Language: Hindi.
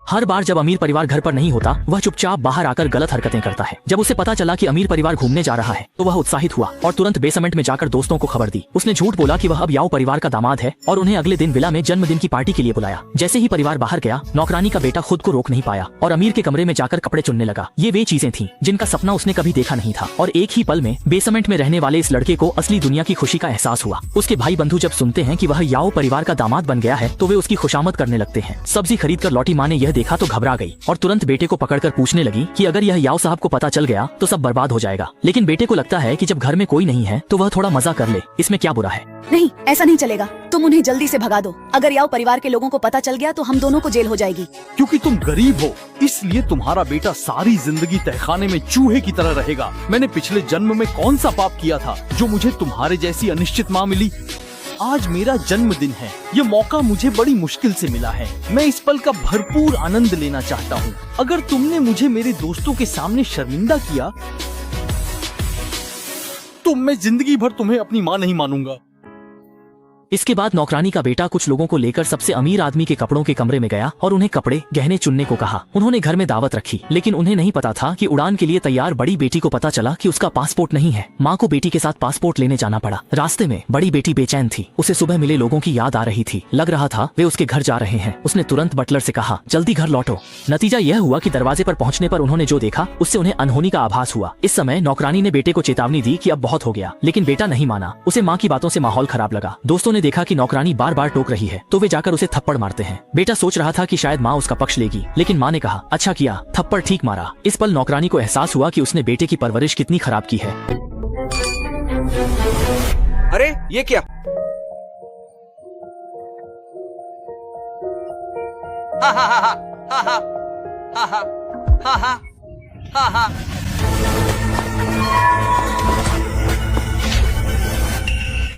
हर बार जब अमीर परिवार घर पर नहीं होता वह चुपचाप बाहर आकर गलत हरकतें करता है। जब उसे पता चला कि अमीर परिवार घूमने जा रहा है तो वह उत्साहित हुआ और तुरंत बेसमेंट में जाकर दोस्तों को खबर दी। उसने झूठ बोला कि वह अब याओ परिवार का दामाद है और उन्हें अगले दिन विला में जन्मदिन की पार्टी के लिए बुलाया। जैसे ही परिवार बाहर गया, नौकरानी का बेटा खुद को रोक नहीं पाया और अमीर के कमरे में जाकर कपड़े चुनने लगा। ये वे चीजें थीं जिनका सपना उसने कभी देखा नहीं था और एक ही पल में बेसमेंट में रहने वाले इस लड़के को असली दुनिया की खुशी का एहसास हुआ। उसके भाई बंधु जब सुनते हैं कि वह याओ परिवार का दामाद बन गया है तो वे उसकी खुशामद करने लगते हैं। सब्जी खरीद कर लौटी माँ ने यह देखा तो घबरा गई और तुरंत बेटे को पकड़कर पूछने लगी कि अगर यह याओ साहब को पता चल गया तो सब बर्बाद हो जाएगा। लेकिन बेटे को लगता है कि जब घर में कोई नहीं है तो वह थोड़ा मजा कर ले, इसमें क्या बुरा है। नहीं, ऐसा नहीं चलेगा। तुम उन्हें जल्दी से भगा दो। अगर याओ परिवार के लोगों को पता चल गया तो हम दोनों को जेल हो जाएगी। क्योंकि तुम गरीब हो इसलिए तुम्हारा बेटा सारी जिंदगी तहखाने में चूहे की तरह रहेगा। मैंने पिछले जन्म में कौन सा पाप किया था जो मुझे तुम्हारे जैसी अनिश्चित माँ मिली। आज मेरा जन्मदिन है, ये मौका मुझे बड़ी मुश्किल से मिला है। मैं इस पल का भरपूर आनंद लेना चाहता हूँ। अगर तुमने मुझे मेरे दोस्तों के सामने शर्मिंदा किया तो मैं जिंदगी भर तुम्हें अपनी माँ नहीं मानूंगा। इसके बाद नौकरानी का बेटा कुछ लोगों को लेकर सबसे अमीर आदमी के कपड़ों के कमरे में गया और उन्हें कपड़े गहने चुनने को कहा। उन्होंने घर में दावत रखी लेकिन उन्हें नहीं पता था कि उड़ान के लिए तैयार बड़ी बेटी को पता चला कि उसका पासपोर्ट नहीं है। माँ को बेटी के साथ पासपोर्ट लेने जाना पड़ा। रास्ते में बड़ी बेटी बेचैन थी। उसे सुबह मिले लोगों की याद आ रही थी। लग रहा था वे उसके घर जा रहे हैं। उसने तुरंत बटलर से कहा, जल्दी घर लौटो। नतीजा यह हुआ कि दरवाजे पर पहुंचने पर उन्होंने जो देखा उससे उन्हें अनहोनी का आभास हुआ। इस समय नौकरानी ने बेटे को चेतावनी दी कि अब बहुत हो गया, लेकिन बेटा नहीं माना। उसे माँ की बातों से माहौल खराब लगा। दोस्तों ने देखा कि नौकरानी बार बार टोक रही है तो वे जाकर उसे थप्पड़ मारते हैं। बेटा सोच रहा था कि शायद माँ उसका पक्ष लेगी, लेकिन माँ ने कहा, अच्छा किया, थप्पड़ ठीक मारा। इस पल नौकरानी को एहसास हुआ कि उसने बेटे की परवरिश कितनी खराब की है। अरे ये क्या? हा हा हा हा हा हा हा हा हा हा हा।